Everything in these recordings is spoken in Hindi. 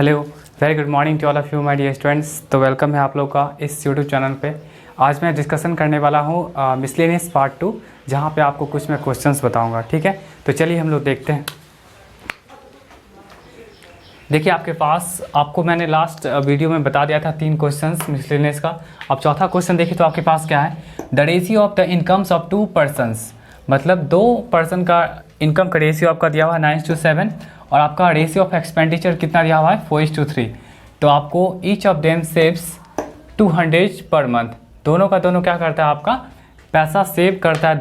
Hello, very good morning to all of you my dear students. तो वेलकम है आप लोग का इस यूट्यूब चैनल पे। आज मैं डिस्कशन करने वाला हूँ मिसलेनियस पार्ट 2, जहाँ पे आपको कुछ मैं क्वेश्चंस बताऊँगा। ठीक है, तो चलिए हम लोग देखते हैं। देखिए आपको मैंने लास्ट वीडियो में बता दिया था 3 क्वेश्चंस मिसलेनियस का। अब चौथा क्वेश्चन देखिए तो आपके पास क्या है, the ratio of the incomes of 2 persons, मतलब 2 पर्सन का इनकम का रेशियो आपका दिया हुआ है 9:7 और आपका रेशियो ऑफ एक्सपेंडिचर कितना दिया हुआ है 4:3। तो आपको each of them saves 200 per month. दोनों का दोनों क्या करता है, आपका पैसा सेव करता है,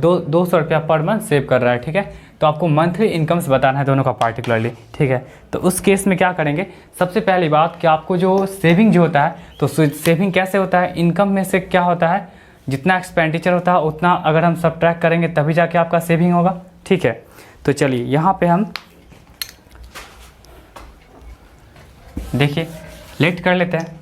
200 रुपया पर मंथ सेव कर रहा है। ठीक है, तो आपको मंथली इनकम्स बताना है दोनों का पार्टिकुलरली। ठीक है, तो उस केस में क्या करेंगे, सबसे पहली बात कि आपको जो सेविंग जो होता है, तो सेविंग कैसे होता है, इनकम में से क्या होता है, जितना एक्सपेंडिचर होता है उतना अगर हम सब्ट्रैक्ट करेंगे तभी जाके आपका सेविंग होगा। ठीक है, तो चलिए यहाँ पे हम देखिए लेट कर लेते हैं।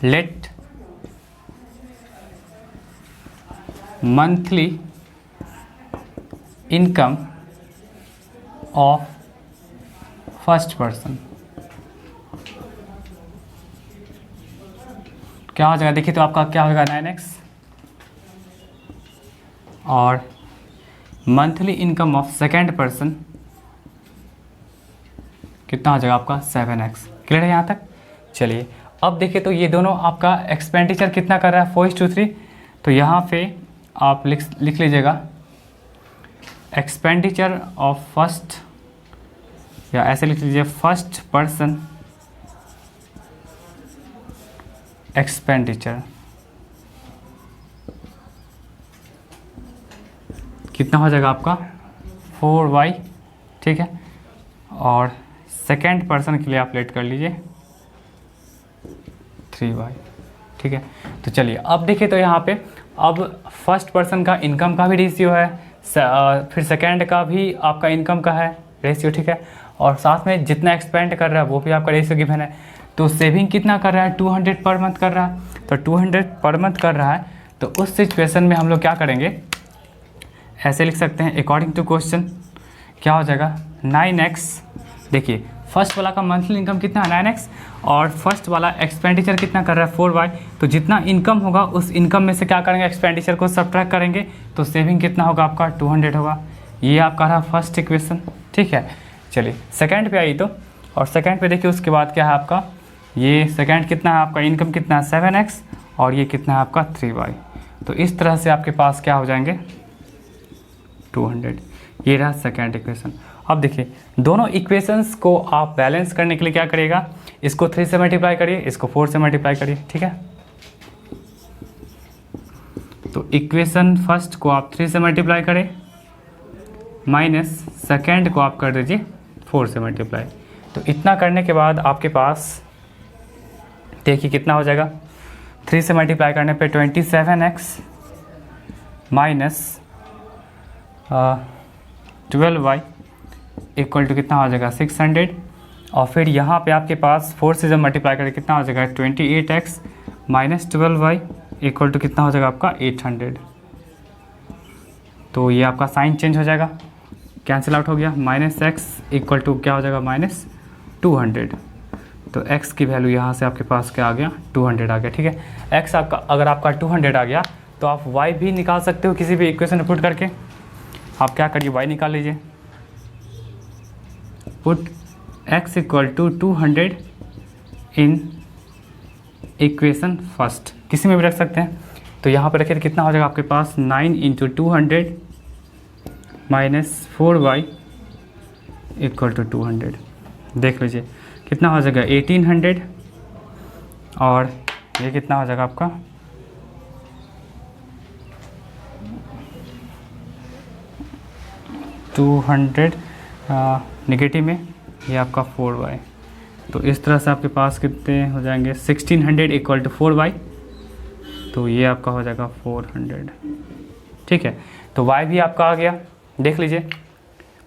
Let monthly income of first person क्या हो जाएगा, देखिए तो आपका क्या होगा 9x, और monthly income of second person कितना हो जाएगा आपका 7x। क्लियर है यहाँ तक। चलिए अब देखिए तो ये दोनों आपका एक्सपेंडिचर कितना कर रहा है 4:3। तो यहाँ पे आप लिख लीजिएगा एक्सपेंडिचर ऑफ फर्स्ट, या ऐसे लिख लीजिए फर्स्ट पर्सन एक्सपेंडिचर कितना हो जाएगा आपका 4y। ठीक है, और सेकेंड पर्सन के लिए आप लेट कर लीजिए 3y। ठीक है, तो चलिए अब देखिए तो यहाँ पे अब फर्स्ट पर्सन का इनकम का भी रेशियो है, फिर सेकेंड का भी आपका इनकम का है रेशियो। ठीक है, और साथ में जितना एक्सपेंड कर रहा है वो भी आपका रेशियो गिवन है। तो सेविंग कितना कर रहा है 200 पर मंथ कर रहा है, तो 200 पर मंथ कर रहा है। तो उस सिचुएशन में हम लोग क्या करेंगे, ऐसे लिख सकते हैं अकॉर्डिंग टू क्वेश्चन क्या हो जाएगा 9x। देखिए फर्स्ट वाला का मंथली इनकम कितना है 9x, और फर्स्ट वाला एक्सपेंडिचर कितना कर रहा है 4y। तो जितना इनकम होगा उस इनकम में से क्या करेंगे, एक्सपेंडिचर को सब्ट्रैक्ट करेंगे, तो सेविंग कितना होगा आपका 200 होगा। ये आपका रहा फर्स्ट इक्वेशन। ठीक है, चलिए सेकंड पे आइए तो, और सेकंड पे देखिए उसके बाद क्या है आपका, ये सेकंड कितना है आपका, इनकम कितना है 7x, और ये कितना है आपका 3y। तो इस तरह से आपके पास क्या हो जाएंगे 200। ये रहा सेकेंड इक्वेशन। अब देखिए दोनों इक्वेशंस को आप बैलेंस करने के लिए क्या करिएगा, इसको 3 से मल्टीप्लाई करिए, इसको 4 से मल्टीप्लाई करिए। ठीक है, तो इक्वेशन फर्स्ट को आप 3 से मल्टीप्लाई करें, माइनस सेकेंड को आप कर दीजिए 4 से मल्टीप्लाई। तो इतना करने के बाद आपके पास देखिए कितना हो जाएगा, 3 से मल्टीप्लाई करने पे 27x minus 12y equal to कितना हो जाएगा 600, और फिर यहाँ पे आपके पास 4 से जब मल्टीप्लाई करें कितना हो जाएगा 28x minus 12y equal to कितना हो जाएगा आपका 800। तो ये आपका साइन चेंज हो जाएगा, कैंसिल आउट हो गया, माइनस x इक्वल टू क्या हो जाएगा -200। तो x की वैल्यू यहाँ से आपके पास क्या आ गया 200 आ गया। ठीक है, x आपका अगर आपका 200 आ गया तो आप y भी निकाल सकते हो किसी भी इक्वेशन में पुट करके। आप क्या करिए y निकाल लीजिए, put x equal to 200 in equation first, किसी में भी रख सकते हैं। तो यहाँ पर रखिए कितना हो जाएगा आपके पास 9 × 200 माइनस 4y इक्वल टू 200। देख लीजिए कितना हो जाएगा 1800, और ये कितना हो जाएगा आपका 200 नेगेटिव में, ये आपका 4y। तो इस तरह से आपके पास कितने हो जाएंगे 1600 इक्वल टू 4y। तो ये आपका हो जाएगा 400। ठीक है, तो y भी आपका आ गया, देख लीजिए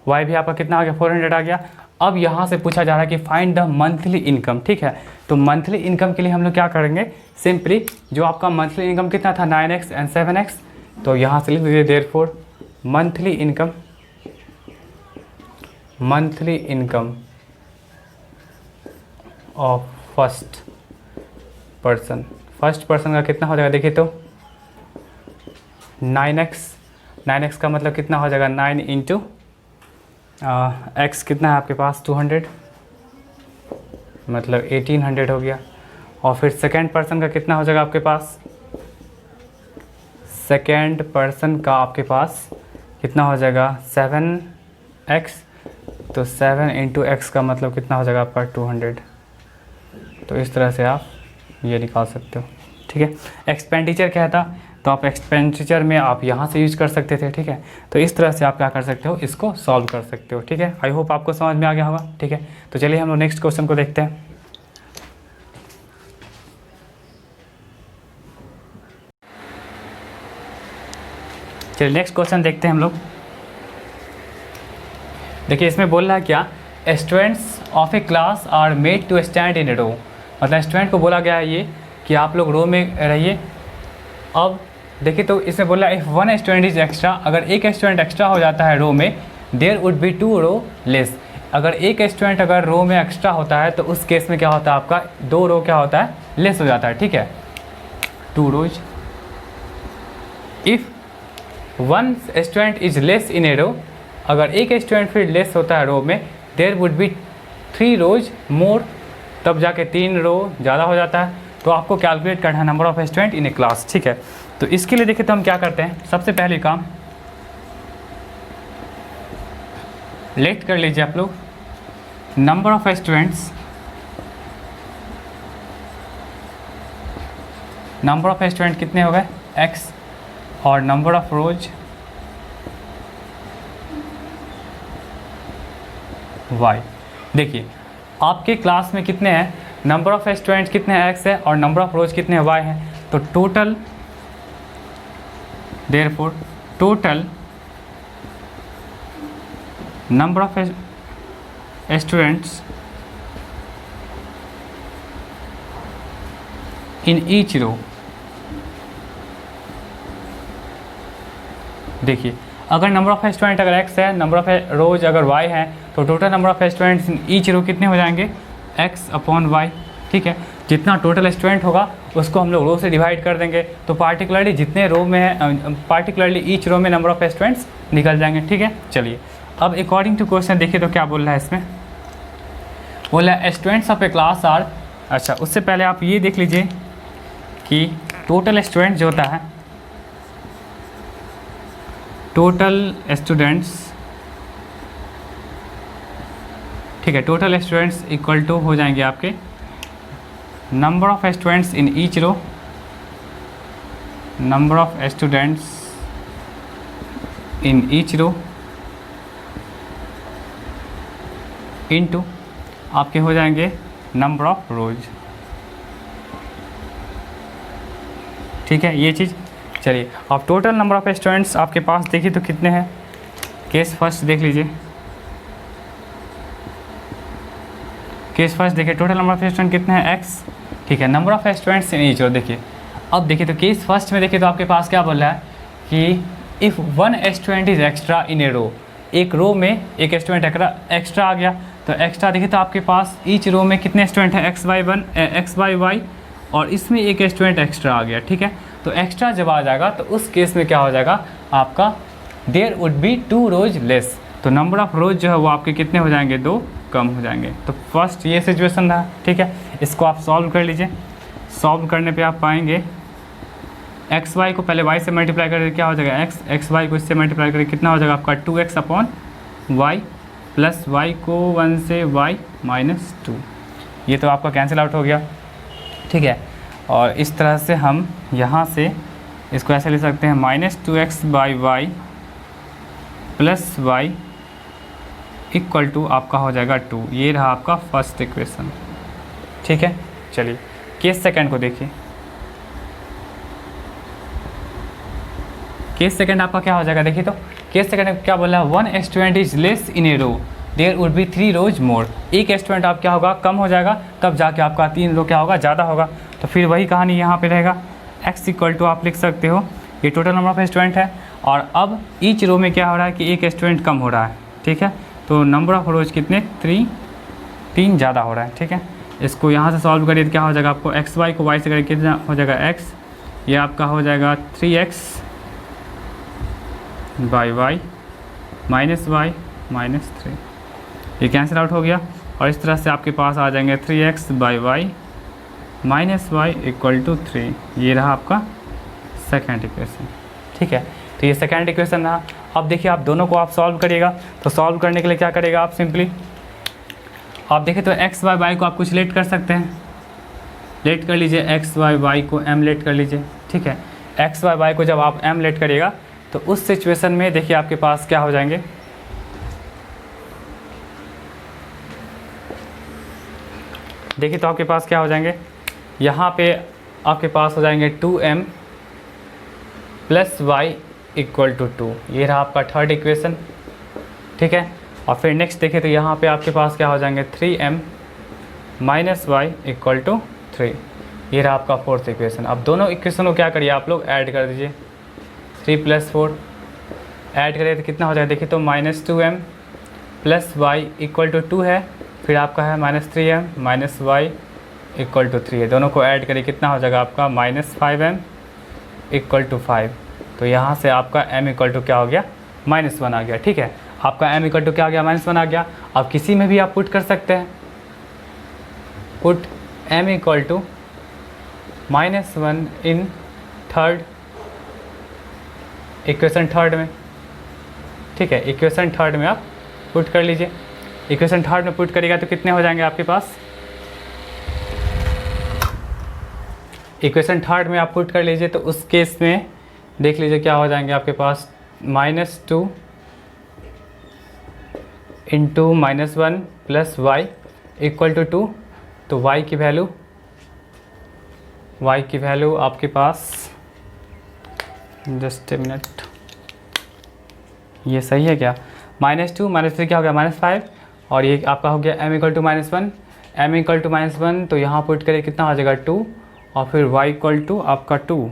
y भी आपका कितना आ गया 400 आ गया। अब यहाँ से पूछा जा रहा है कि फाइंड द मंथली इनकम। ठीक है, तो मंथली इनकम के लिए हम लोग क्या करेंगे, सिंपली जो आपका मंथली इनकम कितना था 9x एंड 7x, तो यहाँ से लिख दीजिए therefore monthly income of first person का कितना हो जाएगा देखिए तो 9x का मतलब कितना हो जाएगा 9 इंटू x कितना है आपके पास 200 मतलब 1800 हो गया। और फिर सेकेंड पर्सन का कितना हो जाएगा आपके पास, सेकेंड पर्सन का आपके पास कितना हो जाएगा 7x, तो 7 इंटू एक्स का मतलब कितना हो जाएगा आपका 200। तो इस तरह से आप ये निकाल सकते हो, ठीक है। एक्सपेंडिचर क्या था, तो आप एक्सपेंडिचर में आप यहाँ से यूज कर सकते थे, ठीक है। तो इस तरह से आप क्या कर सकते हो, इसको सॉल्व कर सकते हो, ठीक है। आई होप आपको समझ में आ गया होगा, ठीक है। तो चलिए हम लोग नेक्स्ट क्वेश्चन को देखते हैं। चलिए नेक्स्ट क्वेश्चन देखते हैं हम लोग। देखिए इसमें बोल रहा है क्या, students of a class are made to stand in a row, मतलब स्टूडेंट को बोला गया है ये कि आप लोग रो में रहिए। अब देखिए तो इसमें बोला if one student is extra, अगर एक स्टूडेंट एक्स्ट्रा हो जाता है रो में, there would be 2 row less. अगर एक स्टूडेंट अगर रो में एक्स्ट्रा होता है तो उस केस में क्या होता है आपका 2 रो क्या होता है लेस हो जाता है, ठीक है, 2 rows. If one student is less in a row, अगर एक स्टूडेंट फिर लेस होता है रो में, there would be 3 rows more, तब जाके 3 रो ज़्यादा हो जाता है। तो आपको कैलकुलेट करना है number of student in A class, ठीक है। तो इसके लिए देखिए तो हम क्या करते हैं, सबसे पहले काम लेट कर लीजिए आप लोग, नंबर ऑफ स्टूडेंट कितने हो गए x, और नंबर ऑफ रोज y। देखिए आपके क्लास में कितने हैं, नंबर ऑफ स्टूडेंट्स कितने हैं x है, और नंबर ऑफ रोज कितने y हैं। तो total therefore total number of students in each row. देखिए अगर नंबर ऑफ स्टूडेंट अगर x है, नंबर ऑफ रोज अगर y है, तो total number of students in each row कितने हो जाएंगे x अपॉन y, ठीक है। जितना टोटल स्टूडेंट होगा उसको हम लोग रो से डिवाइड कर देंगे, तो पार्टिकुलरली जितने रो में है, पार्टिकुलरली ईच रो में नंबर ऑफ स्टूडेंट्स निकल जाएंगे, ठीक है। चलिए अब अकॉर्डिंग टू क्वेश्चन देखिए तो क्या बोल रहा है इसमें, बोला है students of a class are. अच्छा उससे पहले आप ये देख लीजिए कि टोटल स्टूडेंट जो होता है, टोटल स्टूडेंट्स, ठीक है, टोटल स्टूडेंट्स इक्वल टू हो जाएंगे आपके number of students in each row, number of students in each row into आपके हो जाएंगे नंबर ऑफ रोज, ठीक है ये चीज़। चलिए अब टोटल नंबर ऑफ स्टूडेंट्स आपके पास देखिए तो कितने हैं, केस फर्स्ट देख लीजिए, केस फर्स्ट देखिए टोटल नंबर ऑफ स्टूडेंट कितने हैं x, ठीक है, number of students in each row. देखिए अब देखिए तो केस फर्स्ट में देखिए तो आपके पास क्या बोल रहा है कि if one student is extra in a row, एक रो में एक स्टूडेंट एक्स्ट्रा आ गया, तो एक्स्ट्रा देखिए तो आपके पास ईच रो में कितने स्टूडेंट हैं x बाई y, और इसमें एक स्टूडेंट एक्स्ट्रा आ गया, ठीक है। तो एक्स्ट्रा जब आ जाएगा तो उस केस में क्या हो जाएगा आपका there would be 2 rows less, तो नंबर ऑफ रोज जो है वो आपके कितने हो जाएंगे 2 कम हो जाएंगे। तो फर्स्ट ये सिचुएशन था, ठीक है। इसको आप सॉल्व कर लीजिए, सॉल्व करने पे आप पाएंगे एक्स वाई को पहले y से मल्टीप्लाई करके क्या हो जाएगा एक्स वाई को इससे मल्टीप्लाई करके कितना हो जाएगा आपका 2x upon Y, plus y को 1 से y माइनस 2, ये तो आपका कैंसिल आउट हो गया, ठीक है। और इस तरह से हम यहाँ से इसको ऐसे ले सकते हैं -2x by y plus y equal to आपका हो जाएगा 2, ये रहा आपका फर्स्ट इक्वेशन, ठीक है। चलिए केस सेकंड को देखिए, केस सेकंड आपका क्या हो जाएगा देखिए तो केस सेकंड क्या बोला है, one student is less in a row, there would be 3 rows more. एक स्टूडेंट आप क्या होगा कम हो जाएगा, तब जाके आपका 3 रो क्या होगा ज़्यादा होगा। तो फिर वही कहानी यहाँ पे रहेगा, x इक्वल टू आप लिख सकते हो ये टोटल नंबर ऑफ स्टूडेंट है। और अब ईच रो में क्या हो रहा है कि एक स्टूडेंट कम हो रहा है, ठीक है। तो नंबर ऑफ रोज कितने, 3 ज़्यादा हो रहा है, ठीक है। इसको यहाँ से सॉल्व करिए तो क्या हो जाएगा आपको, एक्स वाई को वाई से करिए कितना हो जाएगा एक्स, ये आपका हो जाएगा 3x by y minus y minus 3, ये कैंसिल आउट हो गया। और इस तरह से आपके पास आ जाएंगे 3x by y minus y equal to 3, ये रहा आपका सेकेंड इक्वेशन, ठीक है। तो ये सेकेंड इक्वेशन रहा। अब देखिए आप दोनों को आप सॉल्व करिएगा, तो सॉल्व करने के लिए क्या करेगा आप, सिंपली आप देखिए तो एक्स वाई वाई को आप कुछ लेट कर सकते हैं, लेट कर लीजिए एक्स वाई वाई को m लेट कर लीजिए, ठीक है। एक्स वाई वाई को जब आप m लेट करिएगा तो उस सिचुएशन में देखिए आपके पास क्या हो जाएंगे, देखिए तो आपके पास क्या हो जाएंगे, यहाँ पे आपके पास हो जाएंगे 2m plus y equal to 2, ये रहा आपका थर्ड इक्वेशन, ठीक है। और फिर नेक्स्ट देखिए तो यहाँ पे आपके पास क्या हो जाएंगे 3m minus y equal to 3, ये रहा आपका फोर्थ इक्वेशन। अब दोनों इक्वेशन को क्या करिए आप लोग ऐड कर दीजिए, 3 + 4 ऐड करिए तो कितना हो जाएगा, देखिए तो -2m plus y equal to 2 है, फिर आपका है -3m minus y equal to 3 है, दोनों को ऐड करिए कितना हो जाएगा आपका -5m इक्वल टू 5। तो यहाँ से आपका m इक्वल टू क्या हो गया, -1 आ गया, ठीक है। आपका m इक्वल टू क्या आ गया, -1 आ गया। अब किसी में भी आप पुट कर सकते हैं, put m equal to -1 in third equation third में, ठीक है। इक्वेशन थर्ड में आप पुट कर लीजिए, इक्वेशन थर्ड में पुट करिएगा तो कितने हो जाएंगे आपके पास, इक्वेशन थर्ड में आप पुट कर लीजिए तो उस केस में देख लीजिए क्या हो जाएंगे आपके पास, -2 into -1 plus y equal to 2, तो y की वैल्यू आपके पास, जस्ट ए मिनट, ये सही है क्या, -2 -3 क्या हो गया -5, और ये आपका हो गया m equal to -1, m equal to -1 तो यहाँ पुट करें कितना हो जाएगा 2, और फिर y इक्वल टू आपका 2,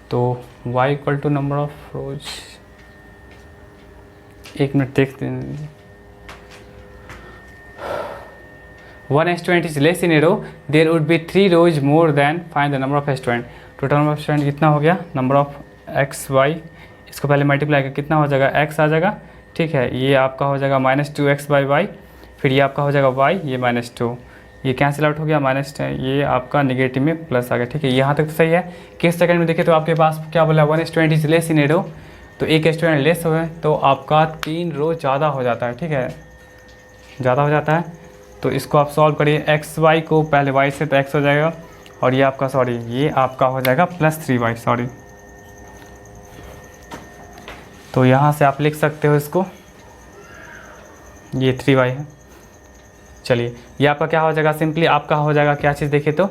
तो y equal to number of rows, एक मिनट देखते हैं, 1 student is less in a row, there would be 3 rows more then, find the number of student. Total number of student कितना हो गया, नंबर ऑफ एक्स वाई, इसको पहले मल्टीप्लाई कर कितना हो जाएगा x आ जाएगा, ठीक है। ये आपका हो जाएगा -2x बाई वाई, फिर ये आपका हो जाएगा y, ये -2, ये कैंसिल आउट हो गया, ये आपका नेगेटिव में प्लस आ गया, ठीक है। यहाँ तक तो सही है। केस सेकंड में देखिए तो आपके पास क्या बोला, 1 student is less in a रो, तो एक स्टूडेंट लेस हुए तो आपका 3 रो ज़्यादा हो जाता है, ठीक है, ज़्यादा हो जाता है। तो इसको आप सॉल्व करिए, एक्स वाई को पहले y से तो x हो जाएगा, और ये आपका ये आपका हो जाएगा +3y, तो यहाँ से आप लिख सकते हो इसको, ये 3y है। चलिए ये आपका क्या हो जाएगा, सिंपली आपका हो जाएगा क्या चीज़, देखिए तो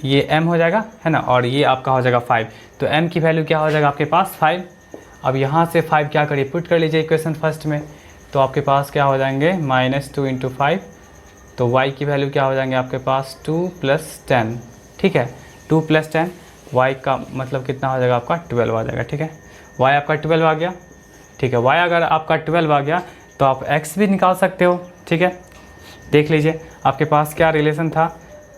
ये m हो जाएगा, है ना, और ये आपका हो जाएगा 5, तो m की वैल्यू क्या हो जाएगा आपके पास 5। अब यहाँ से 5 क्या करिए, पुट कर लीजिए इक्वेशन फर्स्ट में, तो आपके पास क्या हो जाएंगे -2 इंटू 5, तो y की वैल्यू क्या हो जाएंगे आपके पास 2 + 10, ठीक है, 2 + 10, y का मतलब कितना हो जाएगा आपका 12 आ जाएगा, ठीक है। y आपका 12 आ गया, ठीक है। y अगर आपका 12 आ गया तो आप x भी निकाल सकते हो, ठीक है। देख लीजिए आपके पास क्या रिलेशन था,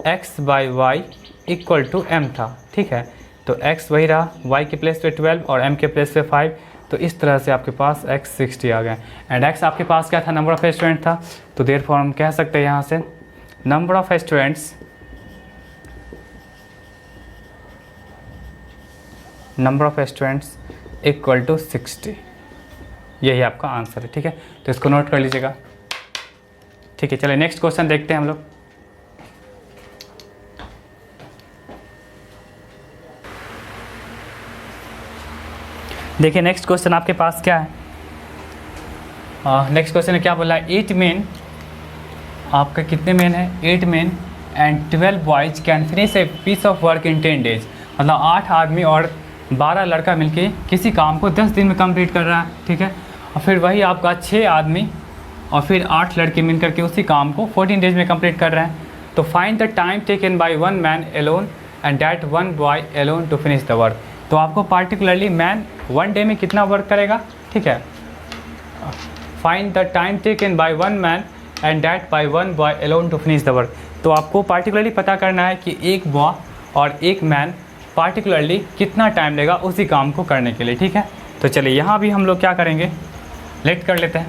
x by y equal to m था, ठीक है। तो x वही रहा, y के प्लेस पे 12 और m के प्लेस पे 5, तो इस तरह से आपके पास x 60 आ गया। एंड x आपके पास क्या था, नंबर ऑफ स्टूडेंट था, तो देयरफॉर हम कह सकते हैं यहाँ से number of students equal to 60, यही आपका आंसर है, ठीक है। तो इसको नोट कर लीजिएगा, ठीक है। चलिए नेक्स्ट क्वेश्चन देखते हैं हम लोग। देखिए नेक्स्ट क्वेश्चन आपके पास क्या है, नेक्स्ट क्वेश्चन में क्या बोला है, 8 मेन, आपका कितने मेन है, 8 men and 12 boys can finish a piece of work in 10 days, मतलब 8 आदमी और 12 लड़का मिलके किसी काम को 10 दिन में कंप्लीट कर रहा है, ठीक है। और फिर वही आपका 6 आदमी और फिर 8 लड़के मिल करके उसी काम को 14 डेज में कंप्लीट कर रहे हैं। तो find the time taken by one man alone and that one boy alone to finish the work. तो आपको पार्टिकुलरली मैन 1 डे में कितना वर्क करेगा, ठीक है। Find the time taken by one man and that by one boy alone to finish the work. तो आपको पार्टिकुलरली पता करना है कि एक बॉय और एक मैन पार्टिकुलरली कितना टाइम लेगा उसी काम को करने के लिए, ठीक है। तो चलिए यहाँ भी हम लोग क्या करेंगे, लेट कर लेते हैं।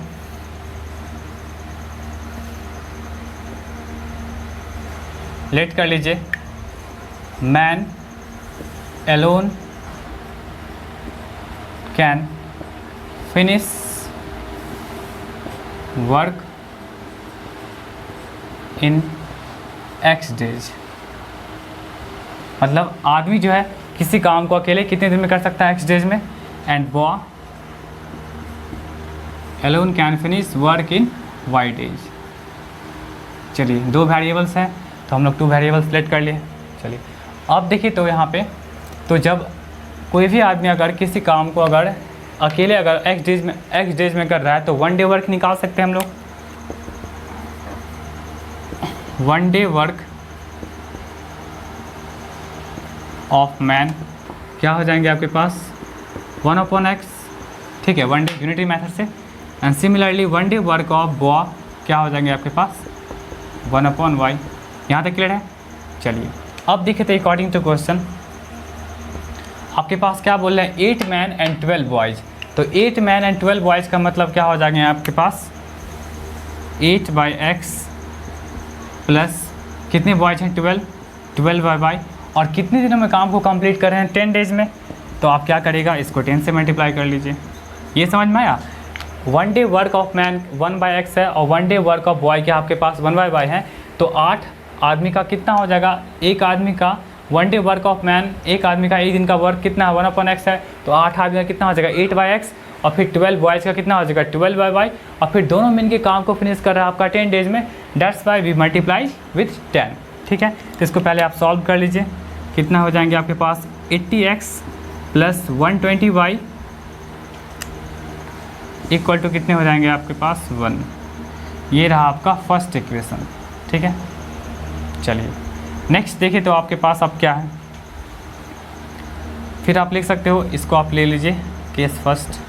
लेट कर लीजिए, man alone can finish work in X days. मतलब आदमी जो है किसी काम को अकेले कितने दिन में कर सकता है, X डेज में। And boy alone can finish work in Y days. चलिए 2 वेरिएबल्स हैं तो हम लोग 2 वेरिएबल्स सेलेक्ट कर लिए। चलिए अब देखिए, तो यहाँ पे तो जब कोई भी आदमी अगर किसी काम को अगर अकेले अगर X डेज में कर रहा है तो 1 डे वर्क निकाल सकते हैं हम लोग। 1 डे वर्क ऑफ मैन क्या हो जाएंगे आपके पास 1/x, ठीक है, 1 डे यूनिटरी मेथड से। And similarly 1 day work of boy क्या हो जाएंगे आपके पास 1/y। यहाँ तक क्लियर है। चलिए अब देखिए, तो अकॉर्डिंग टू क्वेश्चन आपके पास क्या बोल रहे हैं 8 मैन एंड 12 बॉयज़। तो 8 मैन एंड 12 बॉयज़ का मतलब क्या हो जाएंगे आपके पास 8/x प्लस कितने बॉयज़ हैं 12/y। और कितने दिनों में काम को कंप्लीट कर रहे हैं 10 डेज में। तो आप क्या करेगा, इसको 10 से मल्टीप्लाई कर लीजिए। ये समझ में आया। 1 day work of man 1/x है और 1 डे वर्क ऑफ बॉय क्या आपके पास 1/y है। तो 8 आदमी का कितना हो जाएगा, एक आदमी का 1 डे वर्क ऑफ मैन, एक आदमी का एक दिन का वर्क कितना है 1/x है। तो 8 आदमी का कितना हो जाएगा 8/x और फिर 12 बॉयज़ का कितना हो जाएगा 12/y और फिर दोनों मिल के काम को फिनिश कर रहा है आपका 10 डेज में। That's why we multiply with 10, ठीक है। तो इसको पहले आप सॉल्व कर लीजिए। कितना हो जाएंगे आपके पास 80x plus 120y equal to कितने हो जाएंगे आपके पास 1। ये रहा आपका फर्स्ट इक्वेशन, ठीक है। चलिए नेक्स्ट देखिए, तो आपके पास अब क्या है, फिर आप लिख सकते हो, इसको आप ले लीजिए केस फर्स्ट।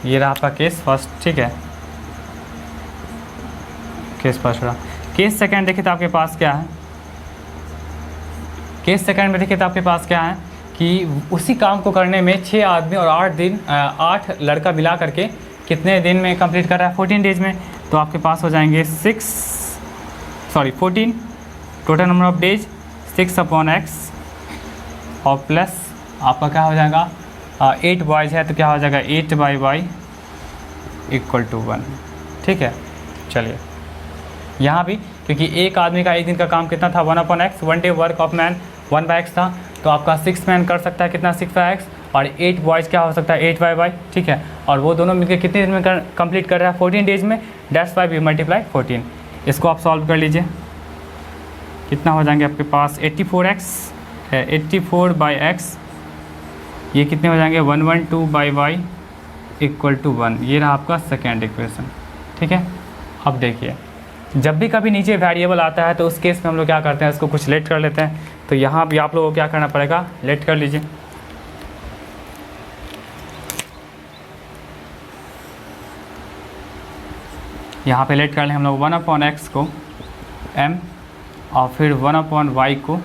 ये रहा आपका केस फर्स्ट, ठीक है, केस फर्स्ट रहा। केस सेकंड देखिए तो आपके पास क्या है, केस सेकंड में देखिए तो आपके पास क्या है कि उसी काम को करने में 6 आदमी और 8 लड़का मिला करके कितने दिन में कंप्लीट कर रहा है 14 डेज में। तो आपके पास हो जाएंगे 14 total number of days 6/x और प्लस आपका क्या हो जाएगा 8 बॉयज़ है तो क्या हो जाएगा 8/y इक्वल टू 1, ठीक है। चलिए यहाँ भी क्योंकि एक आदमी का एक दिन का काम कितना था 1/x, 1 day work of man 1/x था, तो आपका 6 मैन कर सकता है कितना 6/x और 8 बॉयज़ क्या हो सकता है 8/y, ठीक है। और वो दोनों मिलकर कितने दिन में कंप्लीट कर रहा है 14 डेज में। That's why we multiply 14। इसको आप सॉल्व कर लीजिए। कितना हो जाएंगे आपके पास 84x है 84/x, ये कितने हो जाएंगे 112/y इक्वल टू 1। ये रहा आपका सेकेंड इक्वेशन, ठीक है। अब देखिए जब भी कभी नीचे वेरिएबल आता है तो उस केस में हम लोग क्या करते हैं, इसको कुछ लेट कर लेते हैं। तो यहाँ भी आप लोगों को क्या करना पड़ेगा, लेट कर लीजिए। यहाँ पे लेट कर लें हम लोग 1/x को m और फिर 1/y को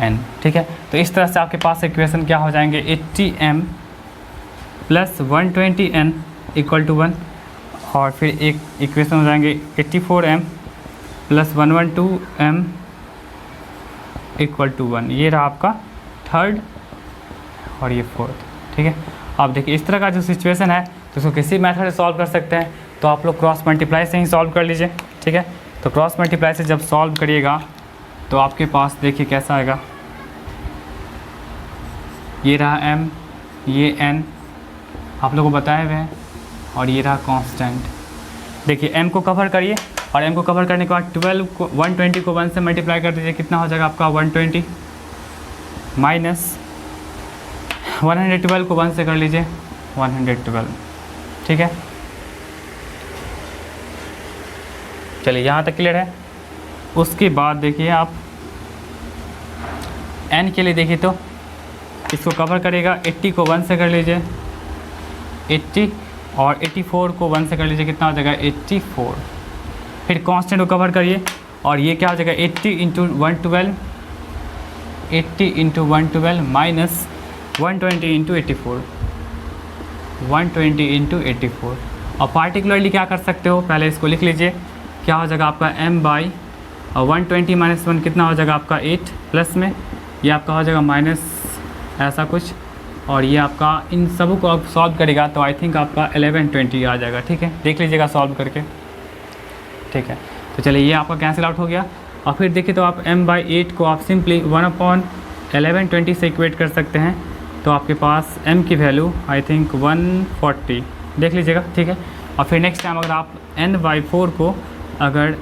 n, ठीक है। तो इस तरह से आपके पास इक्वेशन क्या हो जाएंगे 80m plus 120n equal to 1 और फिर एक इक्वेशन हो जाएंगे 84m plus 112m equal to 1। ये रहा आपका थर्ड और ये फोर्थ, ठीक है। अब देखिए इस तरह का जो सिचुएशन है तो उसको किसी मेथड से सॉल्व कर सकते हैं। तो आप लोग क्रॉस मल्टीप्लाई से ही सॉल्व कर लीजिए, ठीक है। तो क्रॉस मल्टीप्लाई से जब सॉल्व करिएगा तो आपके पास देखिए कैसा आएगा, ये रहा m, ये n आप लोगों को बताए हुए हैं और ये रहा कांस्टेंट। देखिए m को कवर करिए और m को कवर करने के बाद 120 को 1 से मल्टीप्लाई कर दीजिए। कितना हो जाएगा आपका 120 माइनस 112 को 1 से कर लीजिए 112, ठीक है। चलिए यहाँ तक क्लियर है। उसके बाद देखिए आप n के लिए देखिए तो इसको कवर करेगा 80 को 1 से कर लीजिए 80 और 84 को 1 से कर लीजिए, कितना हो जाएगा 84। फिर कांस्टेंट को कवर करिए और ये क्या हो जाएगा 80 into 112, 80 into 112 minus 120 into 84, 120 into 84। और पार्टिकुलरली क्या कर सकते हो, पहले इसको लिख लीजिए, क्या हो जाएगा आपका m बाई 120 माइनस 1 कितना हो जाएगा आपका 8, प्लस में ये आपका हो जाएगा माइनस ऐसा कुछ, और ये आपका इन सबों को आप सॉल्व करेगा तो आई थिंक आपका 1120 आ जाएगा। ठीक है, देख लीजिएगा सॉल्व करके। ठीक है, तो चलिए ये आपका कैंसिल आउट हो गया। और फिर देखिए तो आप m बाई 8 को आप सिंपली 1/1120 से इक्वेट कर सकते हैं, तो आपके पास m की वैल्यू आई थिंक 140, देख लीजिएगा। ठीक है, और फिर नेक्स्ट टाइम अगर आप n बाई 4 को अगर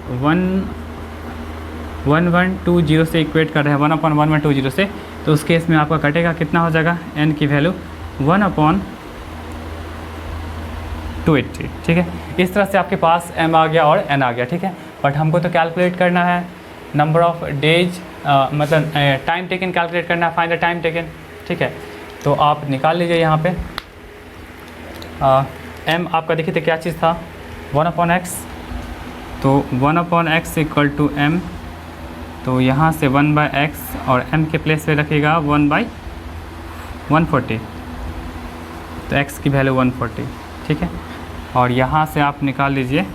1120 से इक्वेट कर रहे हैं 1/1120 से, तो उस केस में आपका कटेगा कितना हो जाएगा n की वैल्यू 1/280। ठीक है, इस तरह से आपके पास m आ गया और n आ गया। ठीक है, बट हमको तो कैलकुलेट करना है नंबर ऑफ़ डेज, मतलब टाइम टेकन कैलकुलेट करना है, फाइंड द टाइम टेकन। ठीक है, तो आप निकाल लीजिए यहाँ पे m आपका देखिए तो क्या चीज़ था 1/x, तो 1/x इक्वल टू m, तो यहाँ से 1/x और m के प्लेस पे रखिएगा 1/140, तो x की वैल्यू 140। ठीक है, और यहाँ से आप निकाल लीजिए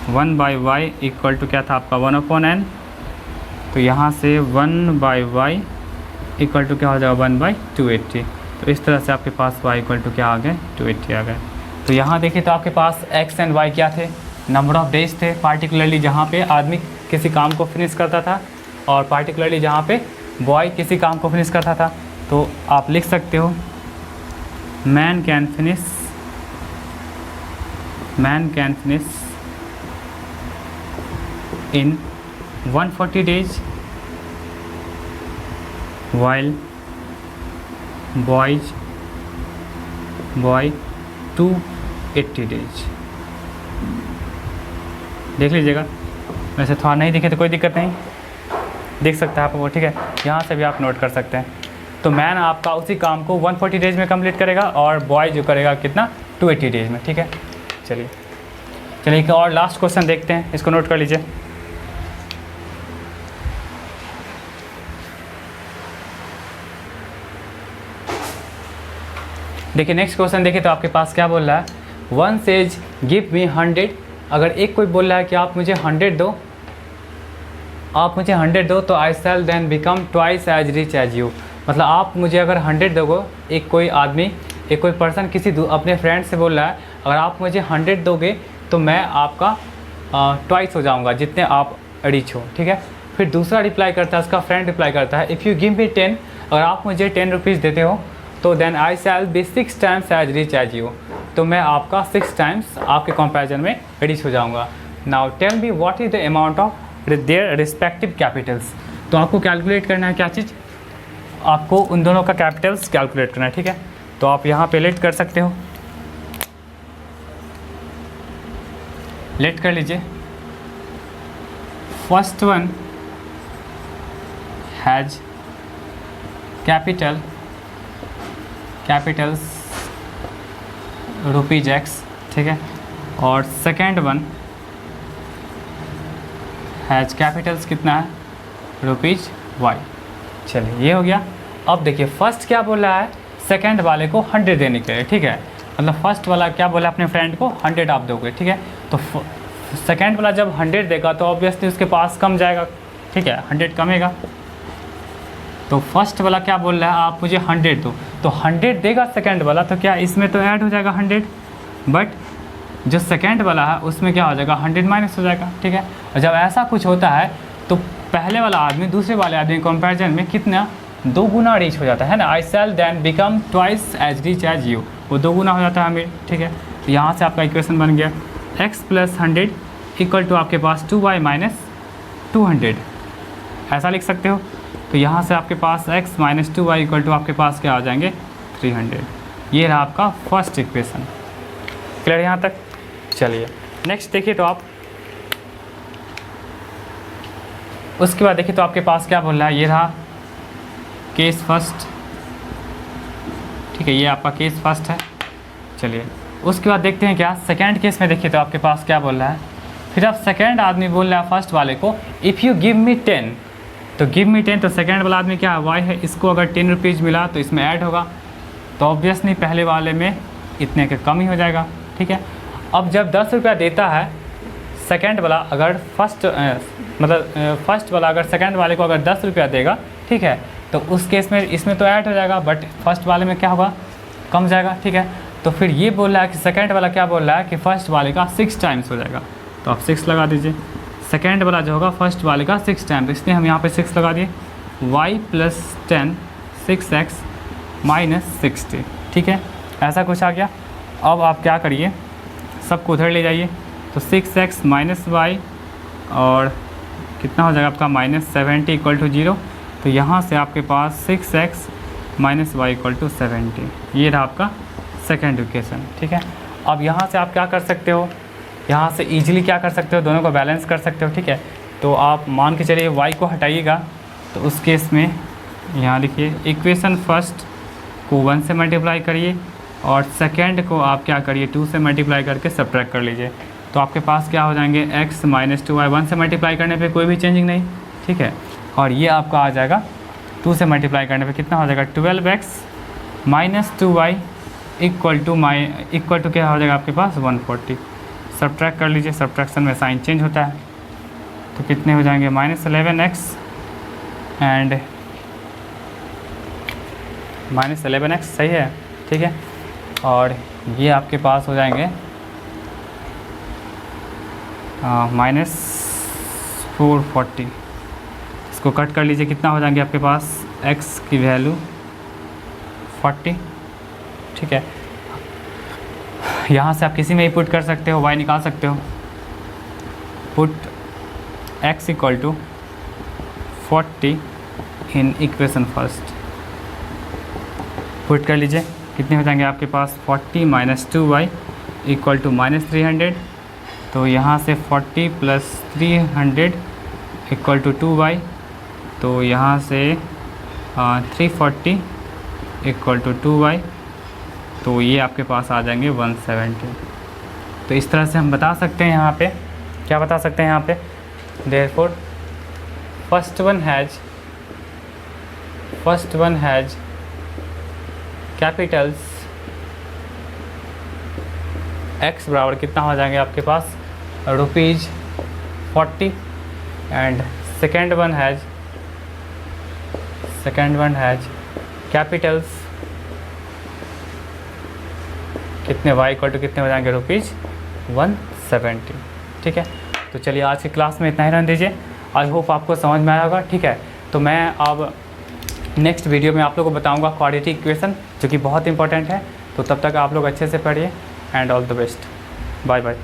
1/y इक्वल टू क्या था आपका 1/n, तो यहाँ से 1/y इक्वल टू क्या हो जाएगा 1/280। तो इस तरह से आपके पास y इक्वल टू क्या आ गए 280 आ गए। तो यहाँ देखिए तो आपके पास x एंड y क्या थे, नंबर ऑफ़ डेज थे, पार्टिकुलरली जहाँ पे आदमी किसी काम को फिनिश करता था और पार्टिकुलरली जहाँ पे बॉय किसी काम को फिनिश करता था। तो आप लिख सकते हो man can finish in 140 days while boy 280 days। देख लीजिएगा, वैसे थोड़ा नहीं दिखे तो कोई दिक्कत नहीं, देख सकते हैं आप वो। ठीक है, यहाँ से भी आप नोट कर सकते हैं। तो मैन आपका उसी काम को 140 डेज में कंप्लीट करेगा और बॉय जो करेगा कितना 280 डेज में। ठीक है, चलिए एक और लास्ट क्वेश्चन देखते हैं, इसको नोट कर लीजिए। देखिए नेक्स्ट क्वेश्चन देखिए तो आपके पास क्या बोल रहा है, वन सेज गिव मी 100। अगर एक कोई बोल रहा है कि आप मुझे 100 दो, तो I shall then become twice as rich as you. मतलब आप मुझे अगर 100 दोगे, एक कोई आदमी, एक कोई पर्सन किसी अपने फ्रेंड से बोल रहा है अगर आप मुझे 100 दोगे तो मैं आपका ट्वाइस हो जाऊंगा जितने आप रिच हो। ठीक है, फिर दूसरा रिप्लाई करता है, उसका फ्रेंड रिप्लाई करता है इफ़ यू गिव मी 10, अगर आप मुझे 10 रुपीज़ देते हो तो then I shall be 6 times as rich as you, तो मैं आपका 6 टाइम्स आपके कंपैरिजन में रिच हो जाऊंगा। Now tell me what is the amount of their respective capitals. तो आपको कैलकुलेट करना है क्या चीज़, आपको उन दोनों का कैपिटल्स कैलकुलेट करना है। ठीक है, तो आप यहाँ पे लेट कर सकते हो, लेट कर लीजिए। First one has Capitals ₹x। ठीक है, और सेकेंड वन हैज कैपिटल्स कितना है ₹y। चलिए ये हो गया। अब देखिए फर्स्ट क्या बोल रहा है, सेकंड वाले को 100 देने के लिए। ठीक है, मतलब फर्स्ट वाला क्या बोला अपने फ्रेंड को 100 आप दोगे। ठीक है, तो सेकंड वाला जब 100 देगा तो ऑब्वियसली उसके पास कम जाएगा। ठीक है, 100 कमेगा। तो फर्स्ट वाला क्या बोल रहा है आप मुझे 100 दो, तो 100 देगा सेकंड वाला, तो क्या इसमें तो ऐड हो जाएगा 100, बट जो सेकंड वाला है उसमें क्या हो जाएगा 100 माइनस हो जाएगा। ठीक है, और जब ऐसा कुछ होता है तो पहले वाला आदमी दूसरे वाले आदमी कंपैरिजन में कितना 2 गुना रिच हो जाता है ना। I shall then become twice as rich as you, वो 2 गुना हो जाता है हमें। ठीक है, तो यहाँ से आपका इक्वेशन बन गया x + 100 इक्वल टू आपके पास 2y - 200, ऐसा लिख सकते हो। तो यहाँ से आपके पास x - 2y इक्वल टू आपके पास क्या आ जाएंगे 300। ये रहा आपका फर्स्ट इक्वेशन। क्लियर यहाँ तक? चलिए नेक्स्ट देखिए तो आप उसके बाद देखिए तो आपके पास क्या बोल रहा है, ये रहा केस फर्स्ट, ठीक है, ये आपका केस फर्स्ट है। चलिए उसके बाद देखते हैं क्या सेकंड केस में। देखिए तो आपके पास क्या बोल रहा है, फिर अब सेकंड आदमी बोल रहा है फर्स्ट वाले को इफ़ यू गिव मी 10, तो गिव मी 10, तो सेकंड वाला आदमी क्या है, वाई है, इसको अगर 10 रुपीज़ मिला तो इसमें ऐड होगा, तो ऑब्वियसली पहले वाले में इतने के कम ही हो जाएगा, ठीक है। अब जब 10 रुपया देता है सेकंड वाला, अगर फर्स्ट वाला अगर सेकंड वाले को अगर 10 रुपया देगा, ठीक है, तो उस केस में इसमें तो ऐड हो जाएगा, बट फर्स्ट वाले में क्या होगा, कम जाएगा, ठीक है। तो फिर ये बोल रहा है कि सेकंड वाला क्या बोल रहा है कि फ़र्स्ट वाले का 6 टाइम्स हो जाएगा, तो आप 6 लगा दीजिए। सेकंड वाला जो होगा फर्स्ट वाले का 6 टाइम्स, इसलिए हम यहाँ पे 6 लगा दिए। y + 10 6x - 60, ठीक है, ऐसा कुछ आ गया। अब आप क्या करिए, सबको उधर ले जाइए, तो 6x - y और कितना हो जाएगा आपका -70 = 0, तो यहाँ से आपके पास 6x - y = 70, ये रहा आपका सेकेंड इक्वेशन, ठीक है। अब यहाँ से आप क्या कर सकते हो, यहाँ से ईजिली क्या कर सकते हो, दोनों को बैलेंस कर सकते हो, ठीक है। तो आप मान के चलिए y को हटाइएगा, तो उस केस में यहाँ लिखिए इक्वेशन फर्स्ट को 1 से मल्टीप्लाई करिए और सेकंड को आप क्या करिए 2 से मल्टीप्लाई करके सब्ट्रैक्ट कर लीजिए, तो आपके पास क्या हो जाएंगे x - 2y, 1 से मल्टीप्लाई करने पे कोई भी चेंजिंग नहीं, ठीक है, और ये आपका आ जाएगा 2 से मल्टीप्लाई करने पे कितना हो जाएगा 12x - 2y इक्वल टू क्या हो जाएगा आपके पास 140। सब्ट्रैक्ट कर लीजिए, सब्ट्रैक्शन में साइन चेंज होता है, तो कितने हो जाएंगे -11x एंड -11x, सही है, ठीक है, और ये आपके पास हो जाएंगे -440। इसको कट कर लीजिए, कितना हो जाएंगे आपके पास x की वैल्यू 40, ठीक है। यहाँ से आप किसी में ही पुट कर सकते हो, y निकाल सकते हो, पुट x = 40 इन इक्वेशन फर्स्ट, पुट कर लीजिए, कितने हो जाएंगे आपके पास 40 - 2y = -300, तो यहाँ से 40 + 300 = 2y, तो यहाँ से 340 = 2y, तो ये आपके पास आ जाएंगे 170। तो इस तरह से हम बता सकते हैं, यहाँ पे क्या बता सकते हैं, यहाँ पे therefore first one has Capitals x बराबर कितना हो जाएंगे आपके पास ₹40 and second one has Capitals कितने y = कितने हो जाएंगे ₹170, ठीक है। तो चलिए आज की क्लास में इतना ही रहने दीजिए, आई होप आपको समझ में आया होगा, ठीक है। तो मैं अब नेक्स्ट वीडियो में आप लोगों को बताऊंगा क्वाड्रेटिक इक्वेशन, जो कि बहुत इंपॉर्टेंट है। तो तब तक आप लोग अच्छे से पढ़िए and all the best, bye bye.